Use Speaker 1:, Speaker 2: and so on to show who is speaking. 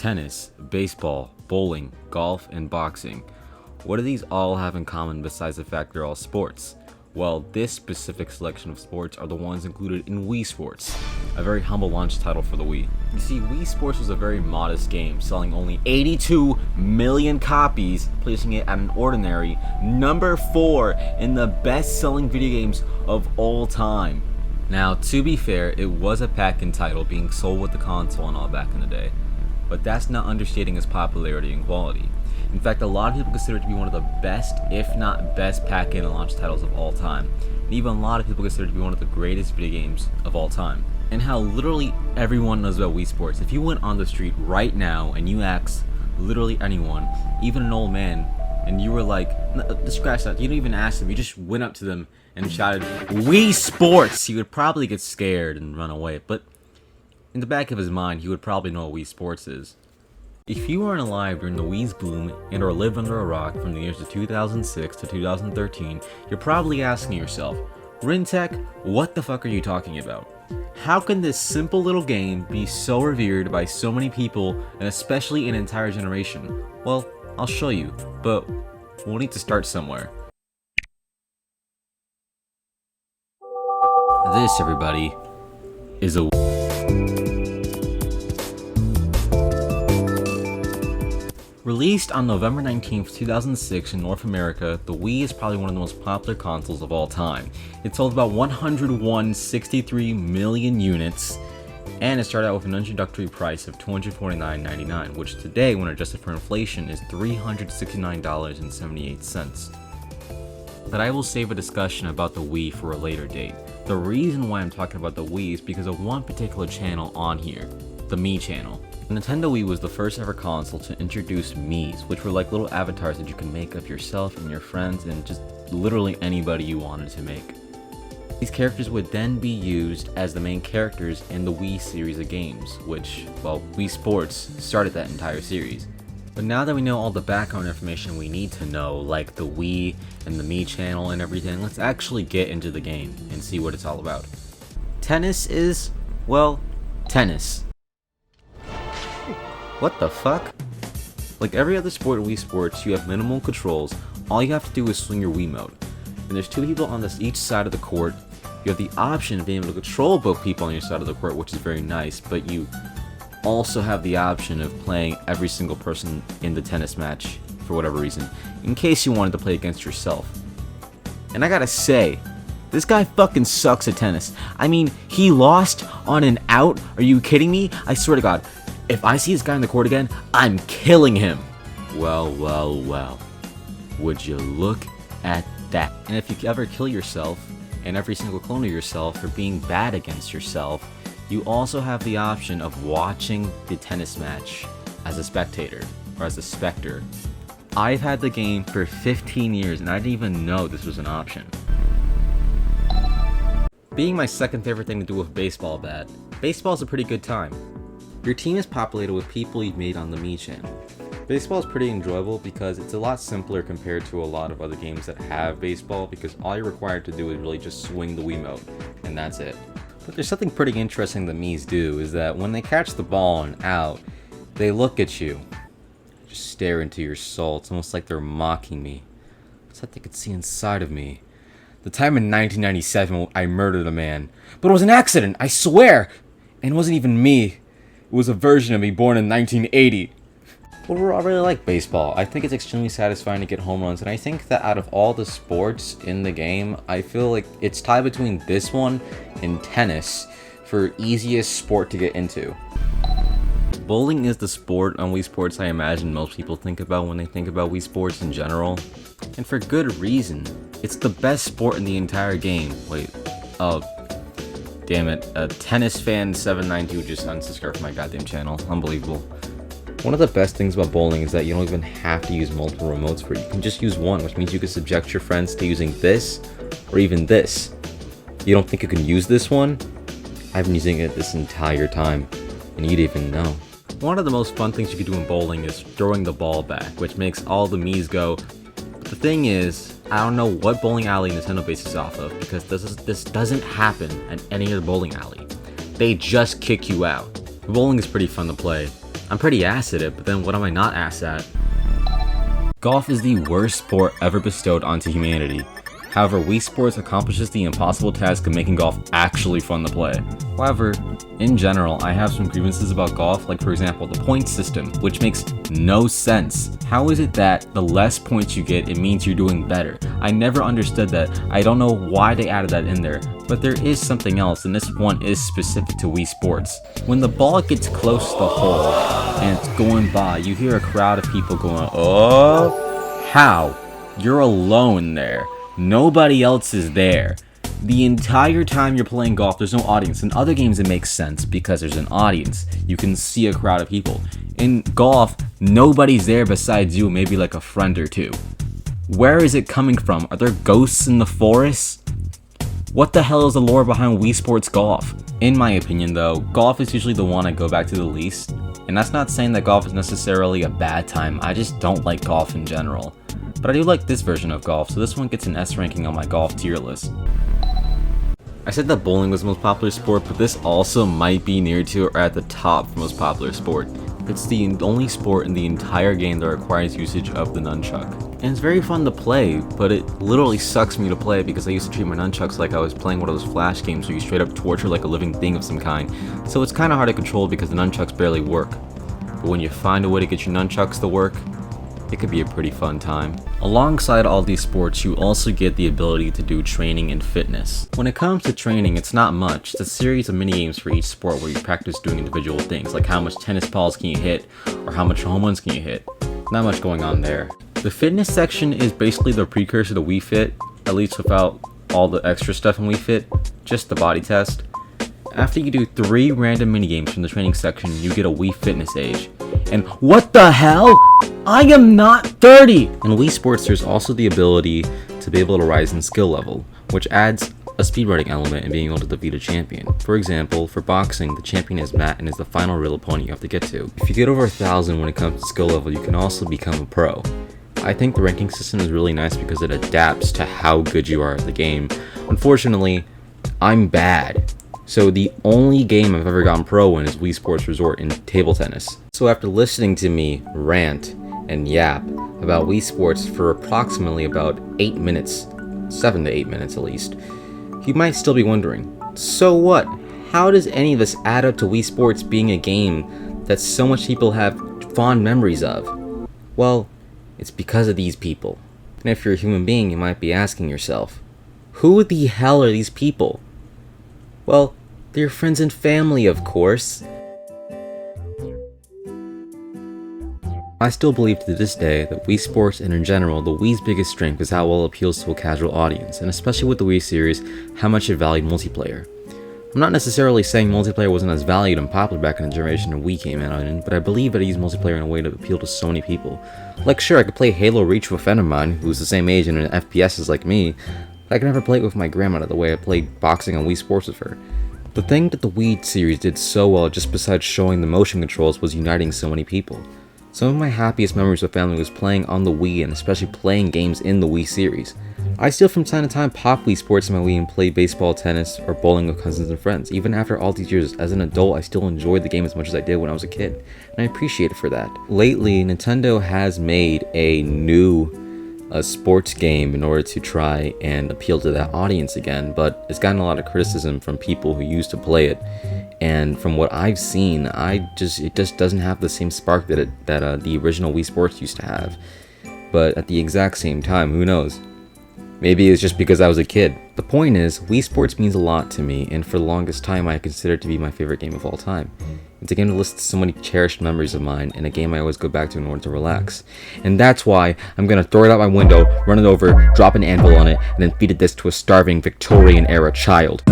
Speaker 1: Tennis, baseball, bowling, golf, and boxing. What do these all have in common besides the fact they're all sports? Well, this specific selection of sports are the ones included in Wii Sports, a very humble launch title for the Wii. You see, Wii Sports was a very modest game, selling only 82 million copies, placing it at an ordinary number 4 in the best-selling video games of all time. Now, to be fair, it was a pack-in title being sold with the console and all back in the day, but that's not understating its popularity and quality. In fact, a lot of people consider it to be one of the best, if not best, pack-in and launch titles of all time. And even a lot of people consider it to be one of the greatest video games of all time. And how literally everyone knows about Wii Sports. If you went on the street right now and you asked literally anyone, even an old man, and you were like, scratch that, you didn't even ask them, you just went up to them and shouted, Wii Sports! He would probably get scared and run away, but in the back of his mind, he would probably know what Wii Sports is. If you weren't alive during the Wii's boom and or lived under a rock from the years of 2006 to 2013, you're probably asking yourself, Ryntek, what the fuck are you talking about? How can this simple little game be so revered by so many people and especially an entire generation? Well, I'll show you, but we'll need to start somewhere. This, everybody, is a Released on November 19th, 2006 in North America, the Wii is probably one of the most popular consoles of all time. It sold about 163 million units, and it started out with an introductory price of $249.99, which today, when adjusted for inflation, is $369.78. But I will save a discussion about the Wii for a later date. The reason why I'm talking about the Wii is because of one particular channel on here, the Me channel. The Nintendo Wii was the first ever console to introduce Miis, which were like little avatars that you can make of yourself and your friends and just literally anybody you wanted to make. These characters would then be used as the main characters in the Wii series of games, which, well, Wii Sports started that entire series. But now that we know all the background information we need to know, like the Wii and the Me channel and everything, let's actually get into the game and see what it's all about. Tennis is, well, tennis. What the fuck? Like every other sport in Wii Sports, you have minimal controls. All you have to do is swing your Wiimote. And there's two people on each side of the court. You have the option of being able to control both people on your side of the court, which is very nice, but you also have the option of playing every single person in the tennis match for whatever reason, in case you wanted to play against yourself. And I gotta say, this guy fucking sucks at tennis. I mean, he lost on an out? Are you kidding me? I swear to God. If I see this guy in the court again, I'm killing him. Well, well, well. Would you look at that? And if you ever kill yourself, and every single clone of yourself for being bad against yourself, you also have the option of watching the tennis match as a spectator, or as a specter. I've had the game for 15 years and I didn't even know this was an option. Being my second favorite thing to do with baseball bat, baseball's a pretty good time. Your team is populated with people you've made on the Me channel. Baseball is pretty enjoyable because it's a lot simpler compared to a lot of other games that have baseball, because all you're required to do is really just swing the Wiimote, and that's it. But there's something pretty interesting the Miis do, is that when they catch the ball and out, they look at you, just stare into your soul. It's almost like they're mocking me. It's like they could see inside of me. The time in 1997 I murdered a man, but it was an accident, I swear! And it wasn't even me. It was a version of me born in 1980. Overall, I really like baseball. I think it's extremely satisfying to get home runs, and I think that out of all the sports in the game, I feel like it's tied between this one and tennis for easiest sport to get into. Bowling is the sport on Wii Sports I imagine most people think about when they think about Wii Sports in general. And for good reason. It's the best sport in the entire game. Wait, oh. Damn it, Tennis Fan 792 just unsubscribed from my goddamn channel. Unbelievable. One of the best things about bowling is that you don't even have to use multiple remotes for it. You can just use one, which means you can subject your friends to using this, or even this. You don't think you can use this one? I've been using it this entire time, and you'd even know. One of the most fun things you can do in bowling is throwing the ball back, which makes all the Miis go. But the thing is, I don't know what bowling alley Nintendo bases off of, because this doesn't happen at any other bowling alley. They just kick you out. Bowling is pretty fun to play. I'm pretty ass at it, but then what am I not ass at? Golf is the worst sport ever bestowed onto humanity. However, Wii Sports accomplishes the impossible task of making golf actually fun to play. However, in general, I have some grievances about golf, like for example, the point system, which makes no sense. How is it that the less points you get, it means you're doing better? I never understood that. I don't know why they added that in there, but there is something else, and this one is specific to Wii Sports. When the ball gets close to the hole and it's going by, you hear a crowd of people going, "Oh, how? You're alone there. Nobody else is there." The entire time you're playing golf, there's no audience. In other games, it makes sense because there's an audience. You can see a crowd of people. In golf, nobody's there besides you, maybe like a friend or two. Where is it coming from? Are there ghosts in the forest? What the hell is the lore behind Wii Sports Golf? In my opinion though, golf is usually the one I go back to the least. And that's not saying that golf is necessarily a bad time, I just don't like golf in general. But I do like this version of golf, so this one gets an S ranking on my golf tier list. I said that bowling was the most popular sport, but this also might be near to or at the top for most popular sport. It's the only sport in the entire game that requires usage of the nunchuck. And it's very fun to play, but it literally sucks me to play because I used to treat my nunchucks like I was playing one of those flash games where you straight up torture like a living thing of some kind. So it's kinda hard to control because the nunchucks barely work. But when you find a way to get your nunchucks to work, it could be a pretty fun time. Alongside all these sports, you also get the ability to do training and fitness. When it comes to training, it's not much. It's a series of mini-games for each sport where you practice doing individual things, like how much tennis balls can you hit, or how much home runs can you hit. Not much going on there. The fitness section is basically the precursor to Wii Fit, at least without all the extra stuff in Wii Fit, just the body test. After you do 3 random minigames from the training section, you get a Wii Fitness age. And what the hell? I am not 30! In Wii Sports, there's also the ability to be able to rise in skill level, which adds a speedrunning element in being able to defeat a champion. For example, for boxing, the champion is Matt and is the final real opponent you have to get to. If you get over 1,000 when it comes to skill level, you can also become a pro. I think the ranking system is really nice because it adapts to how good you are at the game. Unfortunately, I'm bad. So the only game I've ever gotten pro in is Wii Sports Resort in table tennis. So after listening to me rant and yap about Wii Sports for approximately about 8 minutes, 7 to 8 minutes at least, you might still be wondering, so what? How does any of this add up to Wii Sports being a game that so much people have fond memories of? Well, it's because of these people. And if you're a human being, you might be asking yourself, who the hell are these people? Well, they're friends and family, of course. I still believe to this day that Wii Sports and in general, the Wii's biggest strength is how well it appeals to a casual audience, and especially with the Wii series, how much it valued multiplayer. I'm not necessarily saying multiplayer wasn't as valued and popular back in the generation when Wii came out in, but I believe that it used multiplayer in a way to appeal to so many people. Like sure, I could play Halo Reach with a friend of mine who's the same age and in FPSs like me, but I could never play it with my grandma the way I played boxing on Wii Sports with her. The thing that the Wii series did so well, just besides showing the motion controls, was uniting so many people. Some of my happiest memories with family was playing on the Wii and especially playing games in the Wii series. I still from time to time pop Wii Sports on my Wii and play baseball, tennis, or bowling with cousins and friends. Even after all these years, as an adult, I still enjoyed the game as much as I did when I was a kid, and I appreciate it for that. Lately, Nintendo has made a new sports game in order to try and appeal to that audience again, but it's gotten a lot of criticism from people who used to play it. And from what I've seen, it just doesn't have the same spark that the original Wii Sports used to have. But at the exact same time, who knows? Maybe it's just because I was a kid. The point is, Wii Sports means a lot to me, and for the longest time I consider it to be my favorite game of all time. It's a game that lists so many cherished memories of mine, and a game I always go back to in order to relax. And that's why I'm gonna throw it out my window, run it over, drop an anvil on it, and then feed this to a starving Victorian-era child.